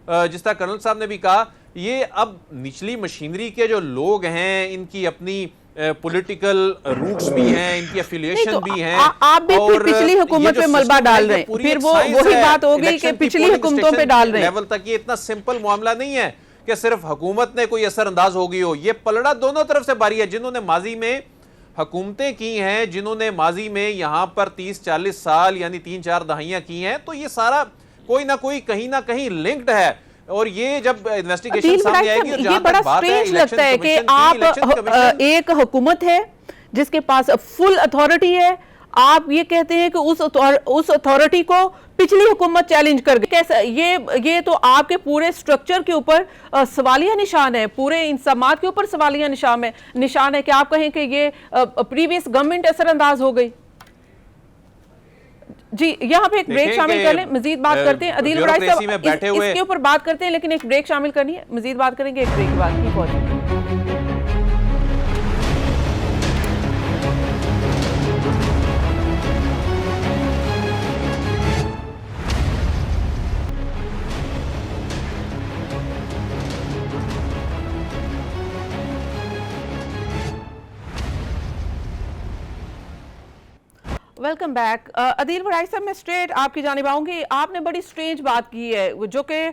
D: जिस तरह कर्नल साहब ने भी कहा, ये अब निचली मशीनरी के जो लोग हैं इनकी अपनी पॉलिटिकल रूट्स भी हैं, इनकी एफिलिएशन
A: तो
D: भी हैं।
A: आप भी फिर पिछली हुकूमत पे मलबा डाल रहे हैं, फिर वो वही बात हो गई कि पिछली हुकूमतों पे डाल रहे हैं।
D: लेवल तक ये इतना सिंपल मामला नहीं है कि सिर्फ हुकूमत ने कोई असरअंदाज हो गई हो, ये पलड़ा दोनों तरफ से बारी है। जिन्होंने माजी में हुकूमतें की हैं, जिन्होंने माजी में यहाँ पर 30-40 साल यानी 3-4 दहाइयाँ की हैं, तो ये सारा कोई ना कोई कहीं ना कहीं लिंक्ड है। और ये जब इन्वेस्टिगेशन सामने आएगी, और
A: ये बड़ा स्ट्रेंज लगता है कि आप एक हुकूमत है जिसके पास फुल अथॉरिटी है, आप ये कहते हैं कि उस अथॉरिटी को पिछली हुकूमत चैलेंज कर गई। कैसा ये तो आपके पूरे स्ट्रक्चर के ऊपर सवालिया निशान है, पूरे इंतजामात के ऊपर सवालिया निशान है कि आप कहें कि ये प्रीवियस गवर्नमेंट असरअंदाज हो गई। जी, यहाँ पे एक ब्रेक शामिल कर लें, मजीद बात करते हैं। अदील बराई साहब इसके ऊपर बात करते हैं, लेकिन एक ब्रेक शामिल करनी है, मजीद बात करेंगे एक ब्रेक के बाद। ठीक हो जाए। Welcome back. अदील बराई साहब, मैं स्ट्रेट आपकी जानिब आऊंगी। आपने बड़ी स्ट्रेंज बात की है, जो कि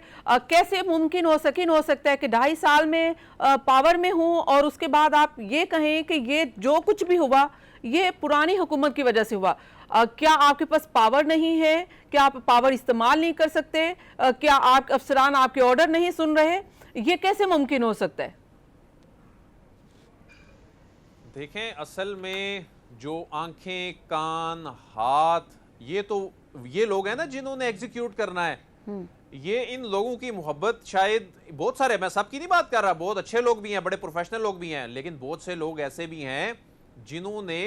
A: कैसे मुमकिन हो सकता है कि 2.5 साल में पावर में हूं और उसके बाद आप ये कहें कि ये जो कुछ भी हुआ ये पुरानी हुकूमत की वजह से हुआ। क्या आपके पास पावर नहीं है? क्या आप पावर इस्तेमाल नहीं कर सकते? क्या आप अफसरान आपके ऑर्डर नहीं सुन रहे? ये कैसे मुमकिन हो सकता है?
D: देखें, असल में जो आंखें, कान, हाथ, ये लोग हैं ना जिन्होंने एग्जीक्यूट करना है, ये इन लोगों की मोहब्बत शायद बहुत सारे, मैं सबकी नहीं बात कर रहा, बहुत अच्छे लोग भी हैं, बड़े प्रोफेशनल लोग भी हैं, लेकिन बहुत से लोग ऐसे भी हैं जिन्होंने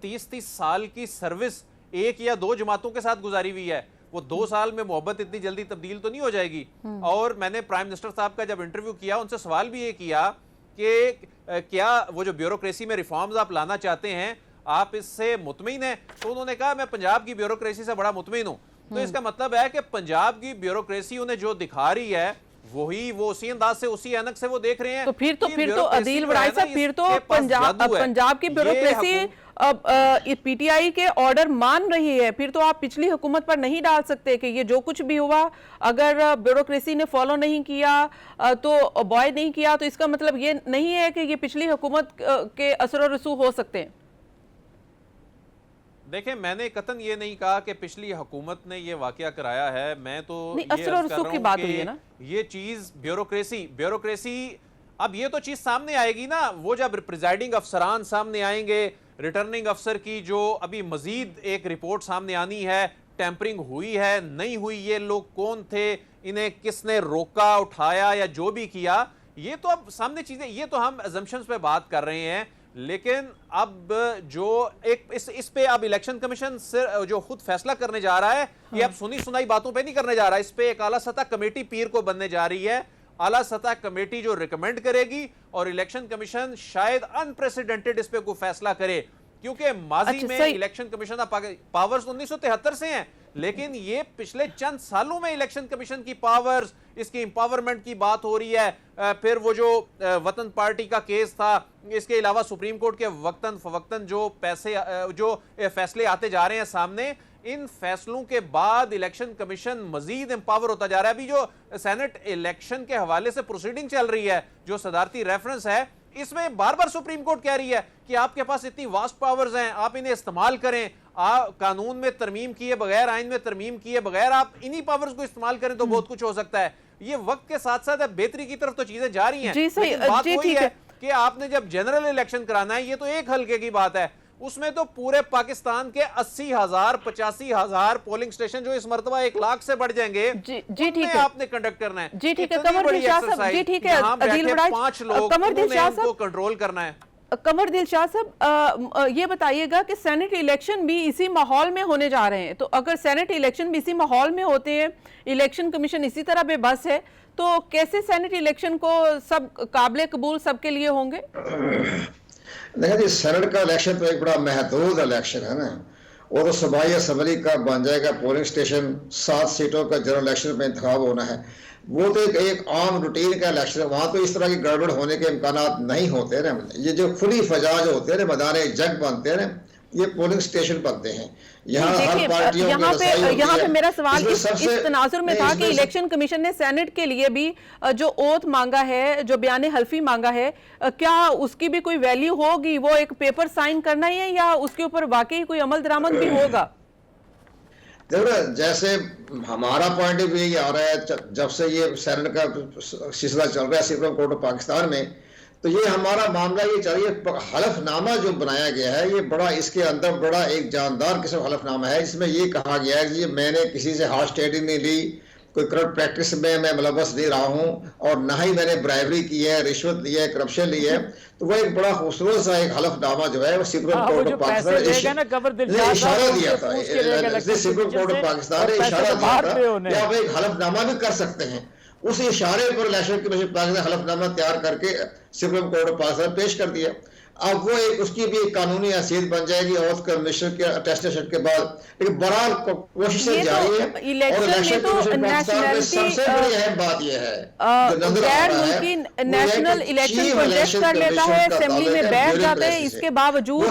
D: 30-30 साल की सर्विस 1 या 2 जमातों के साथ गुजारी हुई है। वो 2 साल में मोहब्बत इतनी जल्दी तब्दील तो नहीं हो जाएगी। और मैंने प्राइम मिनिस्टर साहब का जब इंटरव्यू किया, उनसे सवाल भी ये किया कि क्या वो जो ब्यूरोक्रेसी में रिफॉर्म्स आप लाना चाहते हैं, आप इससे मुतमिन हैं? तो उन्होंने कहा मैं पंजाब की ब्यूरोक्रेसी से बड़ा मुतमिन हूं। तो इसका मतलब है कि पंजाब की ब्यूरोक्रेसी उन्हें जो दिखा रही है वो उसी अंदाज से, उसी ऐनक से वो देख रहे हैं।
A: तो फिर तो अदील बराई साहब, फिर तो पंजाब की ब्यूरोक्रेसी पीटीआई के ऑर्डर मान रही है, फिर तो आप पिछली हुकूमत पर नहीं डाल सकते कि ये जो कुछ भी हुआ, अगर ब्यूरोक्रेसी ने फॉलो नहीं किया तो अवॉइड नहीं किया, तो इसका मतलब ये नहीं है कि ये पिछली हुकूमत के असर और रसूख हो सकते हैं।
D: देखें, मैंने कतन ये नहीं कहा कि पिछली हुकूमत ने ये वाकया कराया है। मैं तो
A: असर और रसूख की बात हुई है ना,
D: ये चीज ब्यूरोक्रेसी अब ये तो चीज सामने आएगी ना, वो जब प्रिजाइडिंग अफसरान सामने आएंगे, रिटर्निंग अफसर की जो अभी मजीद एक रिपोर्ट सामने आनी है, टेम्परिंग हुई है नहीं हुई, ये लोग कौन थे, इन्हें किसने रोका, उठाया या जो भी किया, ये तो अब सामने चीजें, ये तो हम अजम्पशंस पे बात कर रहे हैं। लेकिन अब जो एक इस पे अब इलेक्शन कमीशन जो खुद फैसला करने जा रहा है, ये अब सुनी सुनाई बातों पे नहीं करने जा रहा है, इस पे एक आला सतह कमेटी पीर को बनने जा रही है। आला सतह कमेटी जो रिकमेंड करेगी और इलेक्शन कमीशन शायद अनप्रेसिडेंटेड इस पे कोई फैसला करे, क्योंकि माजी में इलेक्शन कमीशन पावर्स 1973 से हैं, लेकिन ये पिछले चंद सालों में इलेक्शन कमीशन की पावर्स, इसकी एम्पावरमेंट की बात हो रही है। फिर वो जो वतन पार्टी का केस था, इसके अलावा सुप्रीम कोर्ट के वक्तन फवक्तन जो फैसले आते जा रहे हैं सामने, इन फैसलों के बाद इलेक्शन कमीशन मजीद एम्पावर होता जा रहा है। अभी जो सेनेट इलेक्शन के हवाले से प्रोसीडिंग चल रही है, जो सदारती रेफरेंस है, इसमें बार बार सुप्रीम कोर्ट कह रही है कि आपके पास इतनी वास्ट पावर्स हैं, आप इन्हें इस्तेमाल करें। कानून में तरमीम किए बगैर, आइन में तरमीम किए बगैर आप इन्हीं पावर्स को इस्तेमाल करें तो बहुत कुछ हो सकता है। ये वक्त के साथ साथ बेहतरी की तरफ तो चीजें जा रही हैं।
A: जी सही,
D: लेकिन बात
A: जी
D: वही
A: ठीक
D: है
A: है
D: कि आपने जब जनरल इलेक्शन कराना है, ये तो एक हल्के की बात है, उसमें तो पूरे पाकिस्तान के 80,000 85,000 पोलिंग स्टेशन जो इस मरतबा 1 लाख से बढ़ जाएंगे,
A: जी ठीक है,
D: आपने कंडक्ट करना है।
A: जी ठीक है
D: इतनी
A: कमर
D: बड़ी
A: दिल शाह साहब,
D: एक्सरसाइज,
A: जी ठीक है
D: जहां
A: अदील
D: बैठे
A: बड़ाइच,
D: 5 लोग,
A: कमर दिल शाह
D: उनको
A: साहब,
D: कंट्रोल करना है।
A: कमर दिल शाह साहब, ये बताइएगा कि सेनेट इलेक्शन भी इसी माहौल में होने जा रहे हैं, तो अगर सेनेट इलेक्शन भी इसी माहौल में होते हैं, इलेक्शन कमीशन इसी तरह बेबस है, तो कैसे सेनेट इलेक्शन को सब काबिल कबूल सबके लिए होंगे?
B: देखिए जी, सेनेट का इलेक्शन तो एक बड़ा महदूद इलेक्शन है ना। वो तो सूबाई असम्बली का बन जाएगा पोलिंग स्टेशन, 7 सीटों का जनरल इलेक्शन में इंतखाब होना है। वो तो एक आम रूटीन का इलेक्शन है, वहाँ तो इस तरह की गड़बड़ होने के इम्कानात नहीं होते ना। ये जो खुली फजा जो होते हैं ना, मैदान जंग बनते हैं ना, ये पोलिंग स्टेशन बनते हैं। यहाँ हर पार्टियों
A: यहाँ पे मेरा सवाल इस तनाजुर में था कि
B: इसमें
A: इलेक्शन कमीशन ने सेनेट के लिए भी जो ओथ मांगा है, जो बयान हल्फी मांगा है, क्या उसकी भी कोई वैल्यू होगी? वो एक पेपर साइन करना ही है या उसके ऊपर वाकई कोई अमल दरामद भी होगा?
B: देखो, जैसे हमारा पॉइंट ऑफ व्यू ये आ रहा है, जब से ये सेनेट का सिलसिला चल रहा है सुप्रीम कोर्ट ऑफ पाकिस्तान में, तो ये हमारा मामला ये चल रही है। हलफनामा जो बनाया गया है, ये बड़ा, इसके अंदर बड़ा एक जानदार किस्म हलफनामा है, जिसमें ये कहा गया है कि मैंने किसी से हार्श ट्रेडिंग नहीं ली, कोई करप्ट प्रैक्टिस में मैं मुलव्वस नहीं रहा हूँ, और ना ही मैंने ब्राइबरी की है, रिश्वत ली है, करप्शन ली है। तो वो एक बड़ा खूबसूरत सा एक हलफनामा जो है वो सुप्रीम कोर्ट ऑफ पाकिस्तान ने इशारा दिया था। सुप्रीम कोर्ट ऑफ पाकिस्तान ने इशारा दिया था कि आप एक हलफनामा भी कर सकते हैं। उस इशारे पर इलेक्शन कमीशन पाकिस्तान हलफनामा तैयार करके सुप्रीम कोर्ट ऑफ पाकिस्तान पेश कर दिया। अब वो एक उसकी भी एक कानूनी हैसियत बन जाएगी और कमीशन के अटेस्टेशन के बाद। लेकिन बहरहाल कोशिशें जारी है, और इलेक्शन कमीशन पाकिस्तान में सबसे बड़ी अहम बात यह है,
A: गैर मुल्की नेशनल इलेक्शन प्रोजेक्ट कर लेता है, असेंबली में बैठ जाते हैं, इसके बावजूद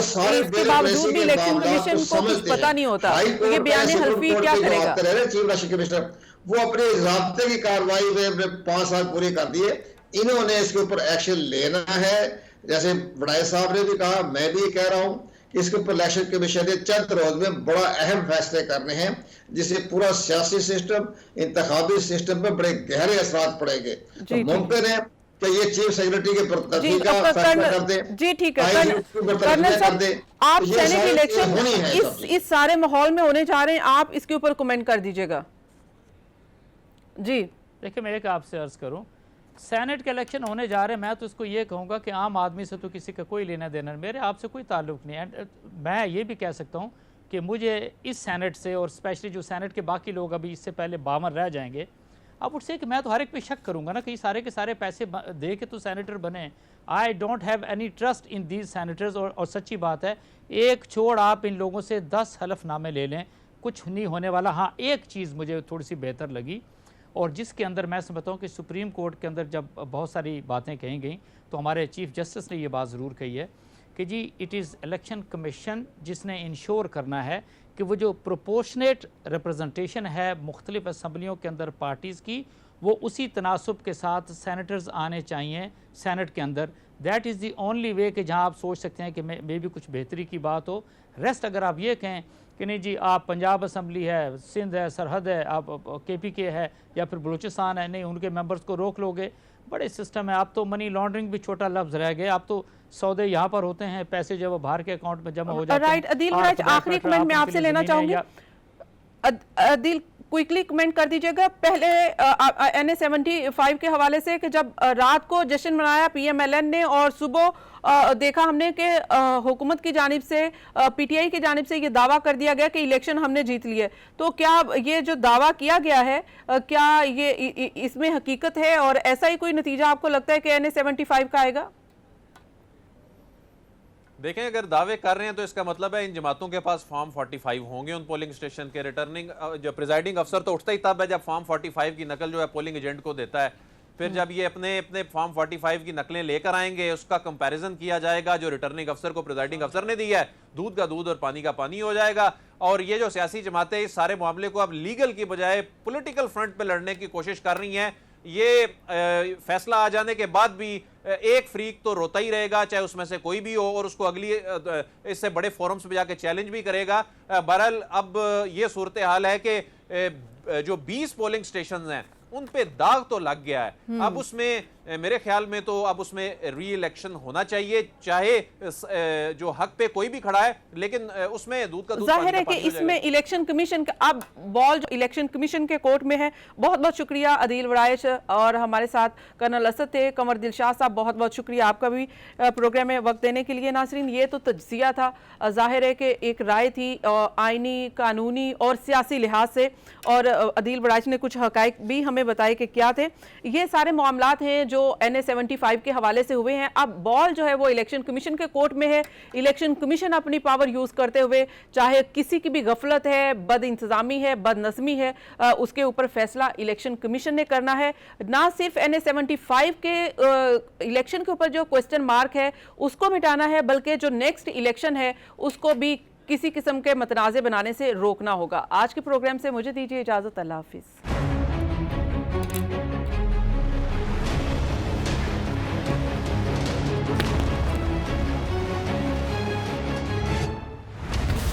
A: भी इलेक्शन कमीशन को कुछ पता नहीं होता। ये बयान हल्फी क्या करेगा?
B: चीफ इलेक्शन कमिश्नर वो अपने ज़ाब्ते की कार्रवाई में 5 साल पूरे कर दिए, इन्होंने इसके ऊपर एक्शन लेना है। जैसे बड़ाई साहब ने भी कहा, मैं भी कह रहा हूं कि इसके ऊपर इलेक्शन कमीशन ने चंद रोज में बड़ा अहम फैसले करने हैं, जिससे पूरा सियासी सिस्टम, इंतखाबी सिस्टम पे बड़े गहरे असरात पड़ेंगे। तो मुमकिन है कि ये चीफ सेक्रेटरी के प्रति का फैसला कर दे।
A: जी ठीक है कर्नल साहब, आप सेनेट इलेक्शन इस सारे माहौल में होने जा रहे हैं, आप इसके ऊपर कमेंट कर दीजिएगा। जी
C: देखिए, मैं एक आपसे अर्ज करूं, सेनेट के इलेक्शन होने जा रहे हैं, मैं तो इसको ये कहूँगा कि आम आदमी से तो किसी का कोई लेना देना, मेरे आपसे कोई ताल्लुक नहीं है। एंड मैं ये भी कह सकता हूँ कि मुझे इस सेनेट से, और स्पेशली जो सेनेट के बाकी लोग अभी इससे पहले बामर रह जाएंगे, अब उससे कि मैं तो हर एक पे शक करूँगा ना कि सारे के सारे पैसे दे के तो सेनेटर बने। I don't have any trust in these senators. और सच्ची बात है, एक छोड़ आप इन लोगों से 10 हलफनामे ले लें, कुछ नहीं होने वाला। हाँ, एक चीज़ मुझे थोड़ी सी बेहतर लगी, और जिसके अंदर मैं समझता हूँ कि सुप्रीम कोर्ट के अंदर जब बहुत सारी बातें कही गई, तो हमारे चीफ जस्टिस ने ये बात ज़रूर कही है कि जी इट इज़ इलेक्शन कमीशन जिसने इंश्योर करना है कि वो जो प्रोपोर्शनेट रिप्रेजेंटेशन है मुख्तलिफ असम्बलियों के अंदर पार्टीज़ की, वो उसी तनासब के साथ सेनेटर्स आने चाहिए सेनेट के अंदर। That is the only way कि जहाँ आप सोच सकते हैं कि मे भी कुछ बेहतरी की बात हो। रेस्ट अगर आप ये कहें कि नहीं जी आप पंजाब असम्बली है, सिंध है, सरहद है, आप KPK है या फिर बलूचिस्तान है, नहीं उनके मेंबर्स को रोक लोगे, बड़े सिस्टम है। आप तो मनी लॉन्ड्रिंग भी छोटा लफ्ज़ रह गए, आप तो सौदे यहाँ पर होते हैं, पैसे जब वो बाहर के अकाउंट में जमा हो जाते हैं।
A: राइट अदील, आखिरी कमेंट मैं आपसे लेना चाहूँगी। अदील क्विकली कमेंट कर दीजिएगा पहले NA 75 के हवाले से कि जब रात को जश्न मनाया PMLN ने और सुबह देखा हमने कि हुकूमत की जानिब से PTI की जानिब से ये दावा कर दिया गया कि इलेक्शन हमने जीत लिए, तो क्या ये जो दावा किया गया है क्या ये इसमें हकीकत है और ऐसा ही कोई नतीजा आपको लगता है कि NA 75 का आएगा?
D: देखें, अगर दावे कर रहे हैं तो इसका मतलब है इन जमातों के पास फॉर्म 45 होंगे उन पोलिंग स्टेशन के। रिटर्निंग जो प्रिजाइडिंग अफसर तो उठता ही तब है जब फॉर्म 45 की नकल जो है पोलिंग एजेंट को देता है। फिर जब ये अपने अपने फॉर्म 45 की नकलें लेकर आएंगे, उसका कंपैरिजन किया जाएगा जो रिटर्निंग अफसर को प्रिजाइडिंग अफसर ने दिया है, दूध का दूध और पानी का पानी हो जाएगा। और ये जो सियासी जमातें इस सारे मामले को अब लीगल की बजाय पॉलिटिकल फ्रंट पे लड़ने की कोशिश कर रही हैं, ये फैसला आ जाने के बाद भी एक फ्रीक तो रोता ही रहेगा, चाहे उसमें से कोई भी हो, और उसको अगली इससे बड़े फोरम्स पे जाके चैलेंज भी करेगा। बहरहाल अब ये सूरत हाल है कि जो 20 पोलिंग स्टेशन हैं उन पे दाग तो लग गया है। अब उसमें मेरे ख्याल में तो अब उसमें री इलेक्शन होना चाहिए, चाहे जो हक पे कोई भी खड़ा है, लेकिन उसमें दूध का दूध
A: जाहिर है कि इसमें इलेक्शन कमीशन का अब बॉल जो इलेक्शन कमीशन के कोर्ट में है। बहुत बहुत शुक्रिया अदील वड़ाइश, और हमारे साथ कर्नल असद थे। कमर दिलशाद साहब, बहुत बहुत शुक्रिया आपका भी प्रोग्राम में वक्त देने के लिए। नासरीन, ये तो तज्जिया था, जाहिर है कि एक राय थी आइनी, कानूनी और सियासी लिहाज से, और अदील वड़ाइश ने कुछ हकाइक भी हमें बताए कि क्या थे। ये सारे मामलात हैं जो NA-75 के हवाले से हुए हैं। अब बॉल जो है वो इलेक्शन कमीशन के कोर्ट में है। इलेक्शन कमीशन अपनी पावर यूज करते हुए, चाहे किसी की भी गफलत है, बद इंतजामी है, बदनज़मी है, उसके ऊपर फैसला इलेक्शन कमीशन ने करना है। ना सिर्फ NA-75 के इलेक्शन के ऊपर जो क्वेश्चन मार्क है उसको मिटाना है, बल्कि जो नेक्स्ट इलेक्शन है उसको भी किसी किस्म के मतनाज़े बनाने से रोकना होगा। आज के प्रोग्राम से मुझे दीजिए इजाज़त। अल्लाह हाफिज़।